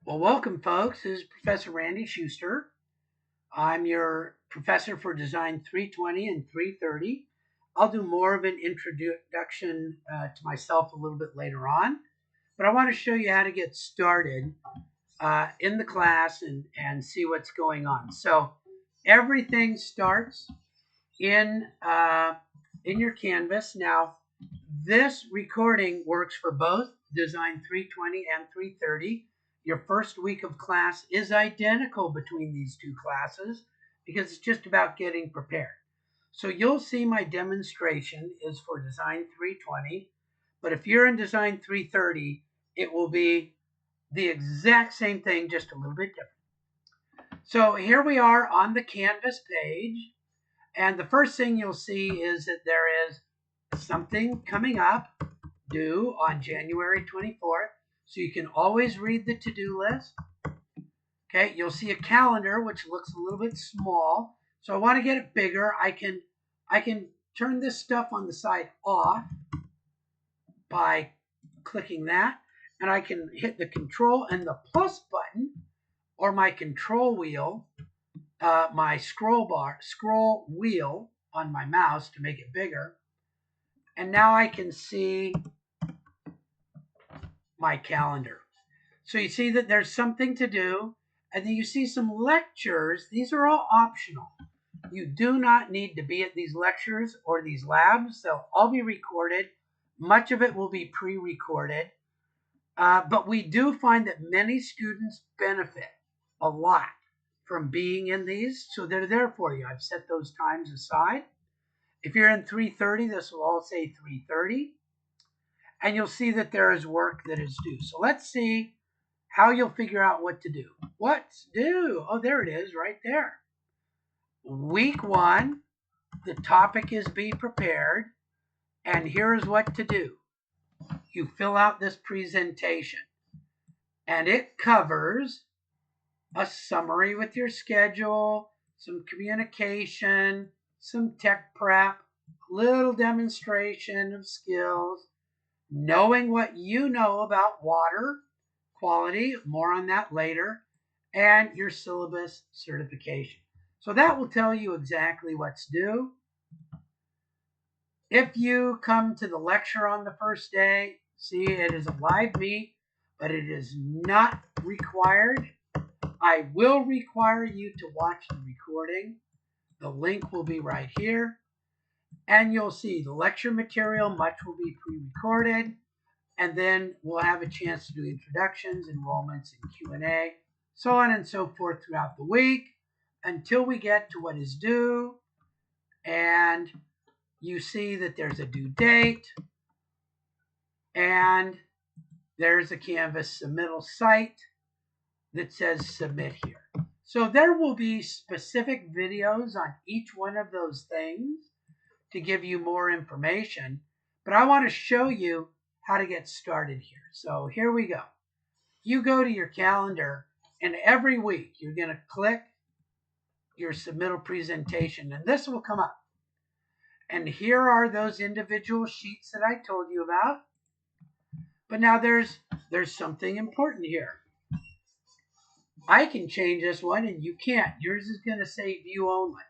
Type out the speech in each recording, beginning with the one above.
Well, welcome, folks. This is Professor Randy Schuster. I'm your professor for Design 320 and 330. I'll do more of an introduction to myself a little bit later on, but I want to show you how to get started in the class and see what's going on. So everything starts in, in your Canvas. Now, this recording works for both Design 320 and 330. Your first week of class is identical between these two classes because it's just about getting prepared. So you'll see my demonstration is for Design 320, but if you're in Design 330, it will be the exact same thing, just a little bit different. So here we are on the Canvas page, and the first thing you'll see is that there is something coming up due on January 24th. So you can always read the to-do list. Okay, you'll see a calendar which looks a little bit small. So I want to get it bigger. I can turn this stuff on the side off by clicking that, and I can hit the control and the plus button or my control wheel, my scroll wheel on my mouse to make it bigger. And now I can see my calendar. So you see that there's something to do, and then you see some lectures. These are all optional. You do not need to be at these lectures or these labs. They'll all be recorded. Much of it will be pre-recorded. But we do find that many students benefit a lot from being in these, so they're there for you. I've set those times aside. If you're in 330, this will all say 330. And you'll see that there is work that is due. So let's see how you'll figure out what to do. What's due? Oh, there it is right there. Week 1, the topic is be prepared, and here's what to do. You fill out this presentation, and it covers a summary with your schedule, some communication, some tech prep, a little demonstration of skills, knowing what you know about water quality, more on that later, and your syllabus certification. So that will tell you exactly what's due. If you come to the lecture on the first day, see it is a live meet, but it is not required. I will require you to watch the recording. The link will be right here. And you'll see the lecture material, much will be pre-recorded. And then we'll have a chance to do introductions, enrollments, and Q&A, so on and so forth throughout the week until we get to what is due. And you see that there's a due date, and there's a Canvas submittal site that says submit here. So there will be specific videos on each one of those things to give you more information, but I want to show you how to get started here. So here we go. You go to your calendar, and every week you're going to click your submittal presentation, and this will come up. And here are those individual sheets that I told you about. But now there's something important here. I can change this one, and you can't. Yours is going to say view only.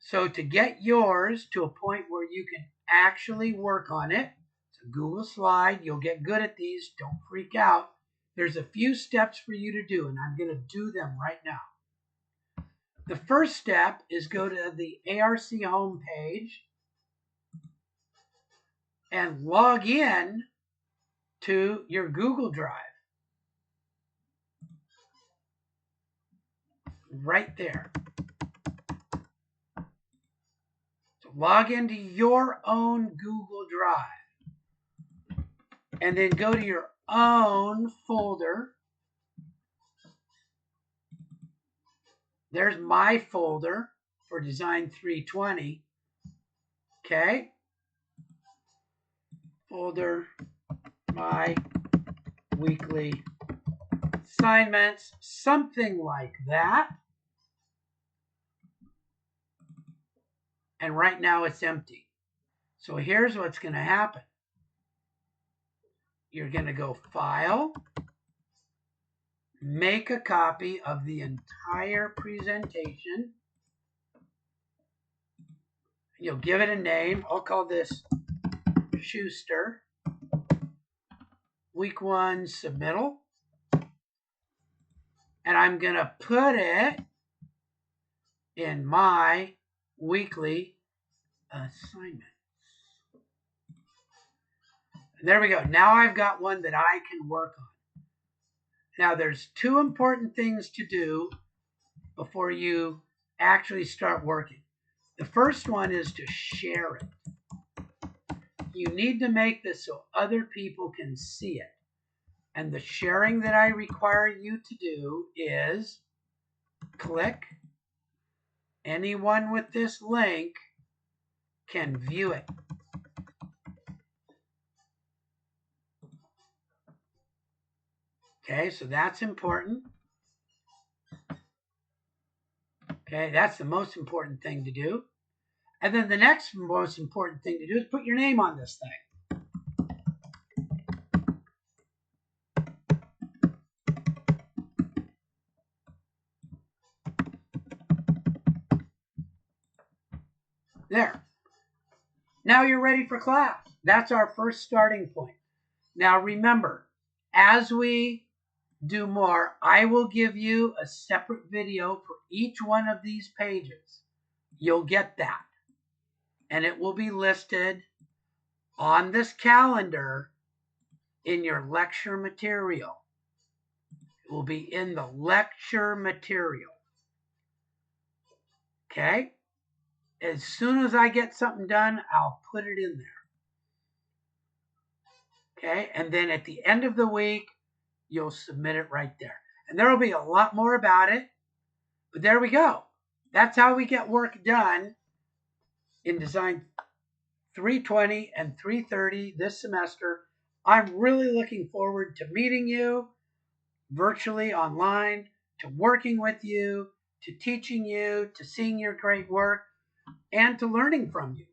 So to get yours to a point where you can actually work on it, it's a Google slide. You'll get good at these. Don't freak out. There's a few steps for you to do, and I'm going to do them right now. The first step is go to the ARC homepage and log in to your Google Drive. Right there. So log into your own Google Drive. And then go to your own folder. There's my folder for Design 320. Okay. Folder, my weekly assignments, something like that. And right now it's empty. So here's what's going to happen. You're going to go File, make a copy of the entire presentation. You'll give it a name. I'll call this Schuster. Week 1 submittal. And I'm going to put it in my weekly assignments. And there we go. Now I've got one that I can work on. Now there's 2 important things to do before you actually start working. The first one is to share it. You need to make this so other people can see it. And the sharing that I require you to do is click. Anyone with this link can view it. Okay, so that's important. Okay, that's the most important thing to do. And then the next most important thing to do is put your name on this thing. There. Now you're ready for class. That's our first starting point. Now remember, as we do more, I will give you a separate video for each one of these pages. You'll get that. And it will be listed on this calendar in your lecture material. It will be in the lecture material. Okay? As soon as I get something done, I'll put it in there. Okay? And then at the end of the week, you'll submit it right there. And there will be a lot more about it. But there we go. That's how we get work done in Design 320 and 330 this semester. I'm really looking forward to meeting you virtually online, to working with you, to teaching you, to seeing your great work, and to learning from you.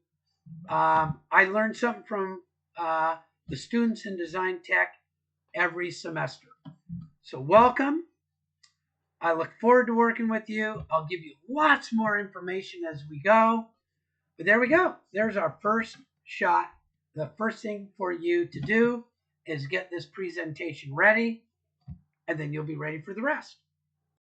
I learn something from the students in Design Tech every semester. So welcome. I look forward to working with you. I'll give you lots more information as we go. But there we go. There's our first shot. The first thing for you to do is get this presentation ready, and then you'll be ready for the rest.